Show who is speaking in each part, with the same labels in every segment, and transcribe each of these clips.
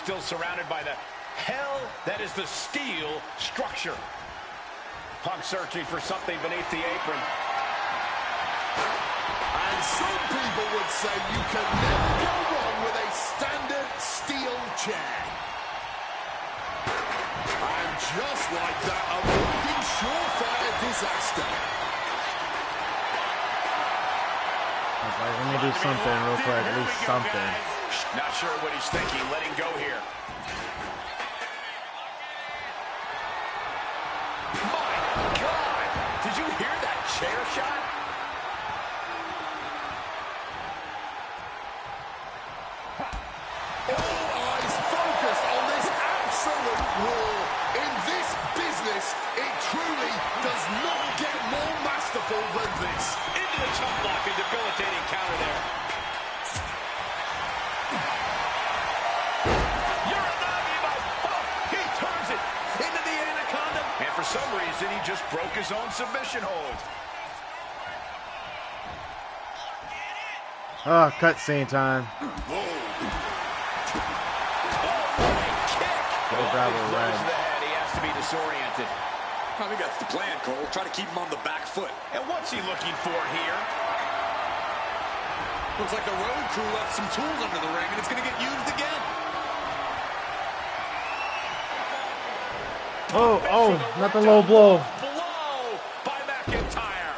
Speaker 1: still surrounded by the hell that is the steel structure. Punk searching for something beneath the apron.
Speaker 2: And some people would say you can never go wrong with a standard steel chair. And just like that, avoiding surefire disaster.
Speaker 3: Like, let me do something real quick, at least something.
Speaker 1: Not sure what he's thinking, letting go here. My God! Did you hear that chair shot?
Speaker 2: All eyes focused on this absolute war. In this business, it truly does not get more masterful than this.
Speaker 1: Into the chop block, a debilitating counter there. For some reason, he just broke his own submission hold.
Speaker 3: Oh, cutscene time.
Speaker 1: Whoa.
Speaker 3: Grab a red.
Speaker 1: He has to be disoriented.
Speaker 4: I think that's the plan, Cole. Try to keep him on the back foot.
Speaker 1: And what's he looking for here?
Speaker 4: Looks like the road crew left some tools under the ring, and it's going to get used again.
Speaker 3: Oh, not the low blow.
Speaker 1: Blow by McIntyre.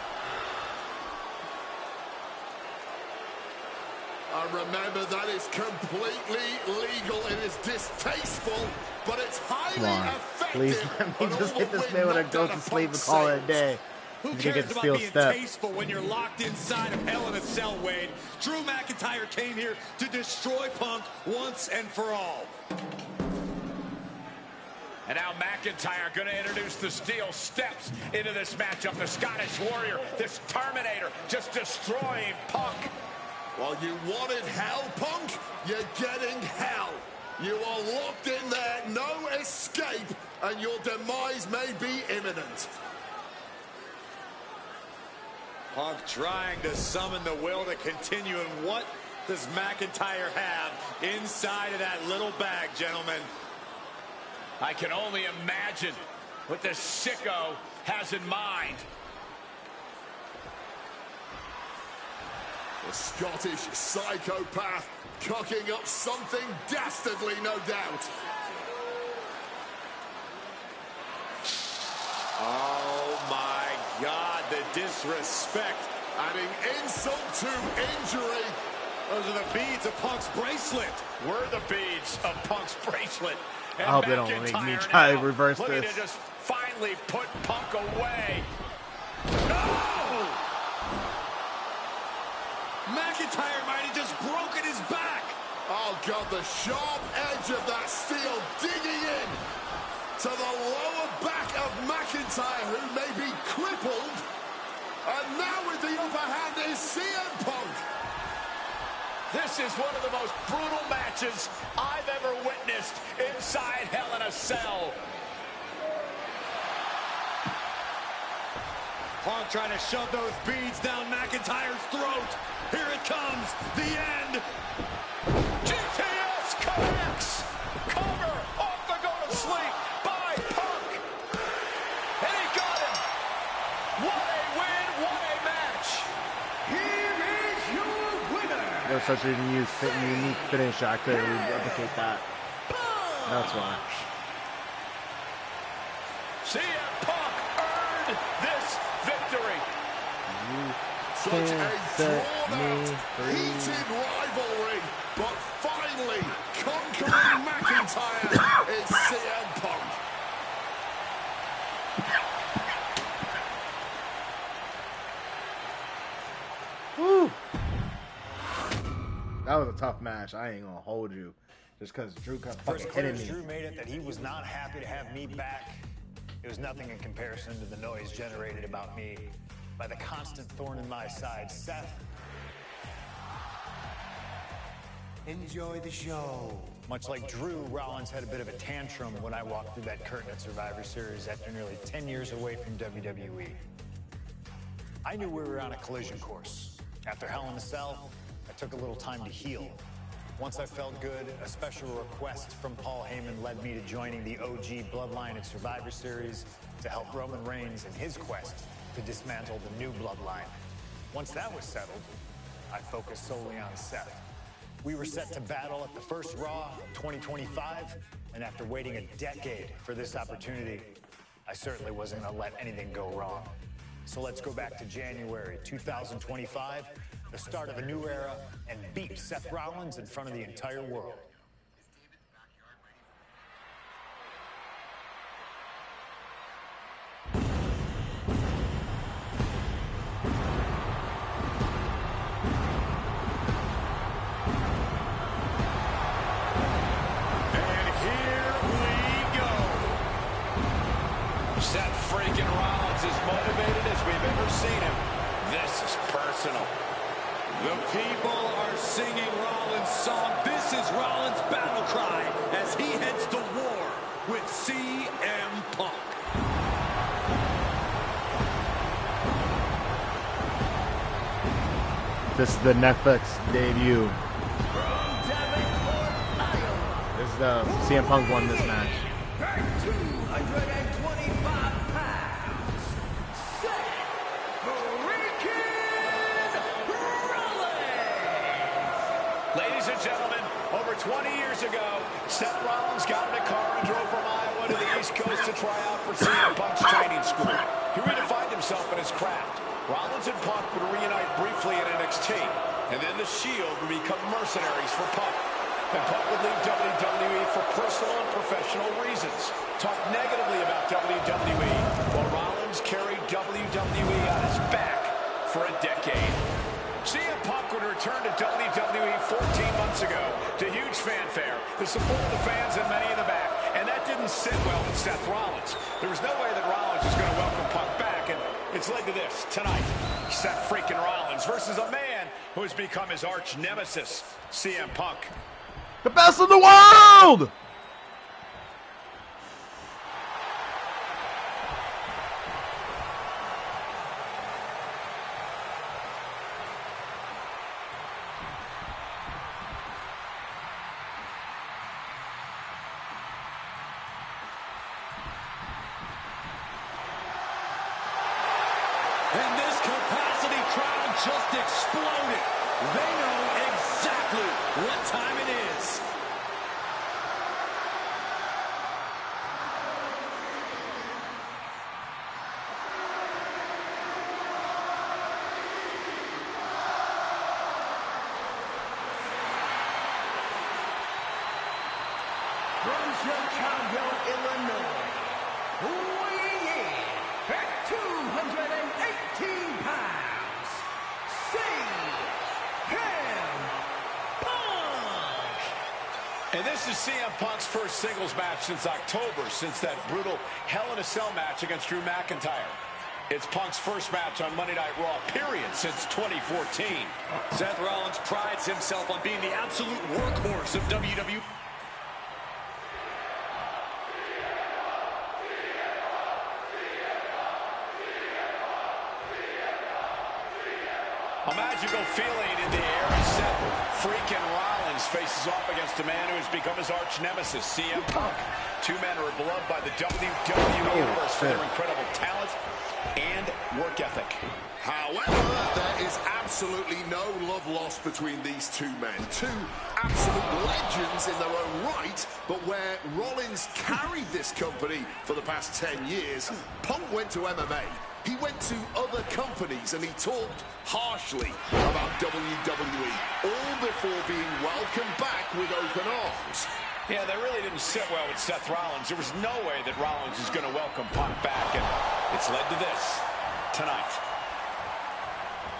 Speaker 2: Remember, that is completely legal. It is distasteful, but it's highly effective.
Speaker 3: Please let me just get this man when I go to sleep and call it a day.
Speaker 4: Who cares about being tasteful when you're locked inside of Hell in a Cell, Wade? Drew McIntyre came here to destroy Punk once and for all.
Speaker 1: And now McIntyre going to introduce the steel steps into this matchup. The Scottish Warrior, this Terminator, just destroying Punk.
Speaker 2: Well, you wanted hell, Punk? You're getting hell. You are locked in there, no escape, and your demise may be imminent.
Speaker 4: Punk trying to summon the will to continue, and what does McIntyre have inside of that little bag, gentlemen?
Speaker 1: I can only imagine what this sicko has in mind.
Speaker 2: The Scottish psychopath cocking up something dastardly, no doubt.
Speaker 4: Oh my God, the disrespect.
Speaker 2: Adding insult to injury.
Speaker 4: Those are the beads of Punk's bracelet.
Speaker 1: Were the beads of Punk's bracelet. And
Speaker 3: I hope they don't make me try to reverse this.
Speaker 1: Looking to just finally put Punk away. No!
Speaker 4: McIntyre might have just broken his back.
Speaker 2: Oh, God, the sharp edge of that steel digging in to the lower back of McIntyre, who may be crippled. And now with the upper hand is CM Punk.
Speaker 1: This is one of the most brutal matches I've ever witnessed inside Hell in a Cell.
Speaker 4: Punk trying to shove those beads down McIntyre's throat. Here it comes, the end.
Speaker 1: GTS connects. Cover off the go to sleep by Punk. And he got him. What a win, what a match. Here is your winner.
Speaker 3: That was such a unique finish. I couldn't replicate that. That's why.
Speaker 1: CM Punk earned this victory.
Speaker 2: Such a drawn-out, heated rivalry, but finally conquering McIntyre is CM Punk.
Speaker 3: Woo! That was a tough match. I ain't gonna hold you, just because Drew kept fucking hitting me.
Speaker 5: Drew made it that he was not happy to have me back. It was nothing in comparison to the noise generated about me by the constant thorn in my side, Seth.
Speaker 6: Enjoy the show.
Speaker 5: Much like Drew, Rollins had a bit of a tantrum when I walked through that curtain at Survivor Series after nearly 10 years away from WWE. I knew we were on a collision course. After Hell in a Cell, I took a little time to heal. Once I felt good, a special request from Paul Heyman led me to joining the OG Bloodline at Survivor Series to help Roman Reigns in his quest to dismantle the new Bloodline. Once that was settled, I focused solely on Seth. We were set to battle at the first Raw 2025, and after waiting a decade for this opportunity, I certainly wasn't gonna let anything go wrong. So let's go back to January 2025, the start of a new era, and beat Seth Rollins in front of the entire world.
Speaker 1: Seth freaking Rollins is motivated as we've ever seen him. This is personal.
Speaker 4: The people are singing Rollins' song. This is Rollins' battle cry as he heads to war with CM Punk.
Speaker 3: This is the Netflix debut. This is the CM Punk won this match.
Speaker 1: 225 pounds. Seth freaking Rollins. Ladies and gentlemen, over 20 years ago, Seth Rollins got in a car and drove from Iowa to the East Coast to try out for CM Punk's training school. He redefined himself in his craft. Rollins and Punk would reunite briefly in NXT, and then the Shield would become mercenaries for Punk. And Punk would leave WWE for personal and professional reasons. Talk negatively about WWE, while Rollins carried WWE on his back for a decade. CM Punk would return to WWE 14 months ago to huge fanfare, the support of the fans and many in the back. And that didn't sit well with Seth Rollins. There was no way that Rollins was going to welcome Punk back, and it's led to this tonight. Seth freaking Rollins versus a man who has become his arch nemesis, CM Punk.
Speaker 3: The best in the world!
Speaker 4: And this capacity crowd just exploded. They know exactly what time it is.
Speaker 1: From Chicago, Illinois, weighing in at 218 pounds, CM Punk!
Speaker 2: And this is CM Punk's first singles match since October, since that brutal Hell in a Cell match against Drew McIntyre. It's Punk's first match on Monday Night Raw, period, since 2014.
Speaker 4: Seth Rollins prides himself on being the absolute workhorse of WWE.
Speaker 2: A magical feeling in the air as Seth freaking Rollins faces off against a man who has become his arch nemesis, CM Punk. Two men who are beloved by the WWE Universe for their incredible talent and work ethic.
Speaker 7: However, there is absolutely no love lost between these two men. Two absolute legends in their own right, but where Rollins carried this company for the past 10 years, Punk went to MMA. He went to other companies and he talked harshly about WWE, all before being welcomed back with open arms.
Speaker 2: Yeah, that really didn't sit well with Seth Rollins. There was no way that Rollins was going to welcome Punk back, and it's led to this tonight.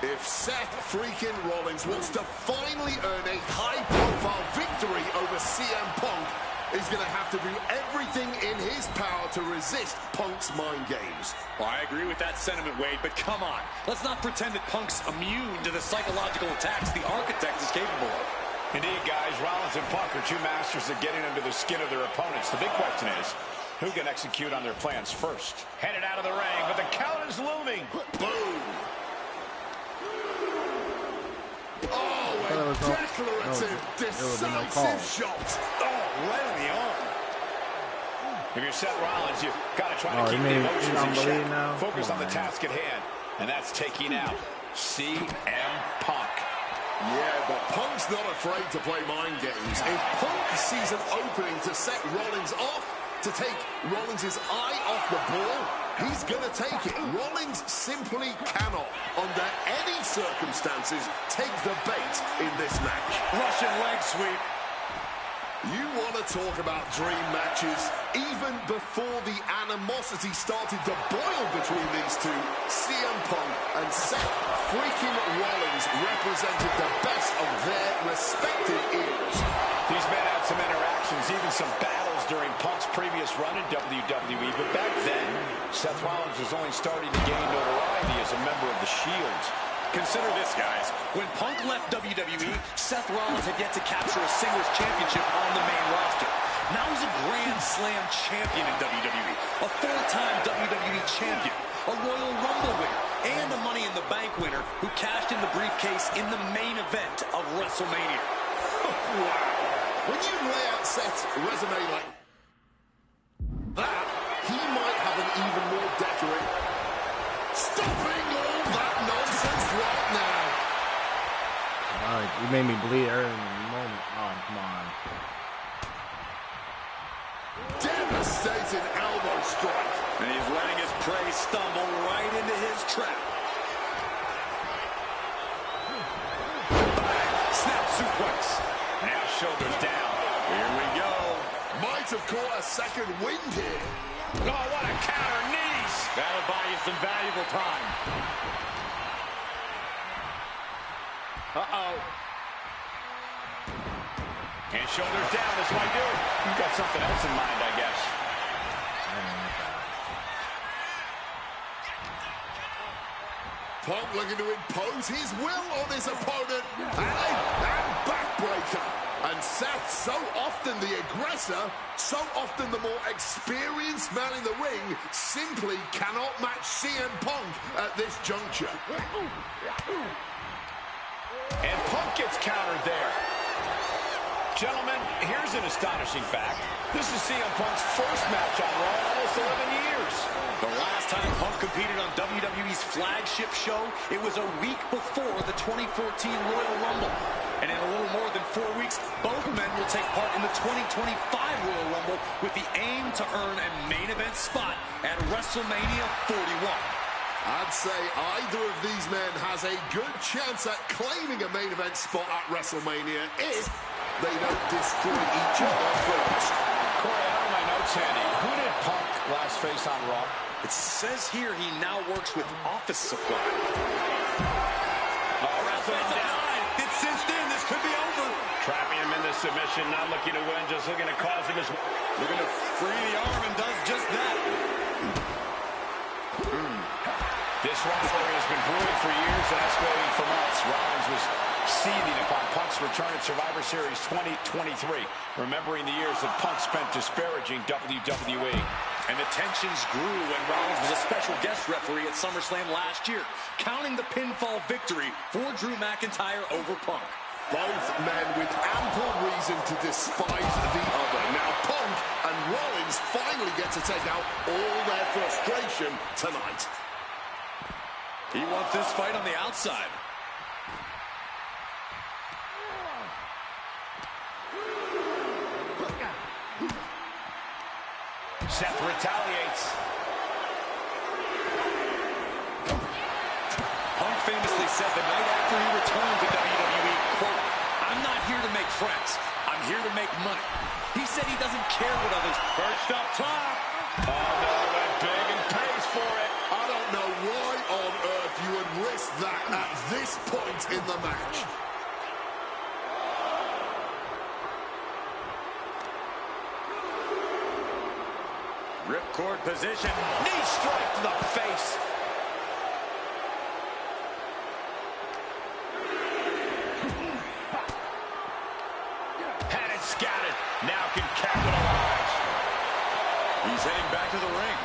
Speaker 7: If Seth freaking Rollins wants to finally earn a high-profile victory over CM Punk, he's going to have to do everything in his power to resist Punk's mind games.
Speaker 4: Well, I agree with that sentiment, Wade, but come on. Let's not pretend that Punk's immune to the psychological attacks the Architect is capable of.
Speaker 2: Indeed, guys, Rollins and Punk are two masters at getting under the skin of their opponents. The big question is, who can execute on their plans first? Headed out of the ring, but the count is looming.
Speaker 7: Boom!
Speaker 3: I thought it was
Speaker 2: Declarative, decisive shot.
Speaker 4: Oh, right on the arm.
Speaker 1: If you're Seth Rollins, you've got to try to
Speaker 3: he
Speaker 1: keep the
Speaker 3: made
Speaker 1: emotions in check.
Speaker 3: now.
Speaker 1: Focus on the
Speaker 3: man.
Speaker 1: task at hand, and that's taking out CM Punk.
Speaker 2: Yeah, but Punk's not afraid to play mind games. If Punk sees an opening to set Rollins off, to take Rollins' eye off the ball, he's going to take it. Rollins simply cannot, under any circumstances, take the bait in this match.
Speaker 4: Russian leg sweep.
Speaker 2: You want to talk about dream matches? Even before the animosity started to boil between these two, CM Punk and Seth freaking Rollins represented the best of their respective eras.
Speaker 1: These men had some interactions, even some battles during Punk's previous run in WWE, but back then, Seth Rollins was only starting to gain notoriety as a member of the Shield.
Speaker 4: Consider this, guys. When Punk left WWE, Seth Rollins had yet to capture a singles championship on the main roster. Now he's a Grand Slam champion in WWE, a four-time WWE champion, a Royal Rumble winner, and a Money in the Bank winner who cashed in the briefcase in the main event of WrestleMania.
Speaker 2: Wow. When you lay out Seth's resume like that, he might have an even more decorated. Stopping all that nonsense right now.
Speaker 3: You made me bleed early in the moment. Oh, come on.
Speaker 2: Devastating elbow strike.
Speaker 4: And he's letting his prey stumble right into his trap. Bang! Snap suplex.
Speaker 1: Now shoulders down.
Speaker 4: Here we go.
Speaker 2: Might have caught a second wind here.
Speaker 1: Oh, what a counter, knees!
Speaker 4: That'll buy you some valuable time. Uh-oh.
Speaker 1: And shoulders down, this might do it. You've got something else in mind, I guess.
Speaker 2: Punk looking to impose his will on his opponent. And backbreaker. And Seth, so often the aggressor, so often the more experienced man in the ring, simply cannot match CM Punk at this juncture.
Speaker 1: And Punk gets countered there. Gentlemen, here's an astonishing fact. This is CM Punk's first match on Raw in almost 11 years.
Speaker 4: The last time Punk competed on WWE's flagship show, it was a week before the 2014 Royal Rumble. And in a little more than 4 weeks, both men will take part in the 2025 Royal Rumble with the aim to earn a main event spot at WrestleMania 41.
Speaker 2: I'd say either of these men has a good chance at claiming a main event spot at WrestleMania if they don't destroy each other first.
Speaker 1: Corey, I have my notes handy. Who did Punk last face on Raw?
Speaker 4: It says here he now works with Office Supply. It's cinched in. This could be over.
Speaker 1: Trapping him into submission, not looking to win, just looking to cause him his...
Speaker 4: Looking to free the arm and does just that.
Speaker 1: This rivalry has been brewing for years and escalating for months. Rollins was seething upon Punk's return at Survivor Series 2023, remembering the years that Punk spent disparaging WWE.
Speaker 4: And the tensions grew when Rollins was a special guest referee at SummerSlam last year, counting the pinfall victory for Drew McIntyre over Punk.
Speaker 2: Both men with ample reason to despise the other. Now Punk and Rollins finally get to take out all their frustration tonight.
Speaker 4: He wants this fight on the outside.
Speaker 1: Seth retaliates.
Speaker 4: Punk famously said the night after he returned to WWE, quote, "I'm not here to make friends. I'm here to make money." He said he doesn't care what others...
Speaker 1: Perched up top. Oh, no, went big and pays for it.
Speaker 2: I don't know why on earth you would risk that at this point in the match.
Speaker 4: Ripcord position.
Speaker 1: Knee strike to the face. Had it scouted. Now can capitalize.
Speaker 4: He's heading back to the ring.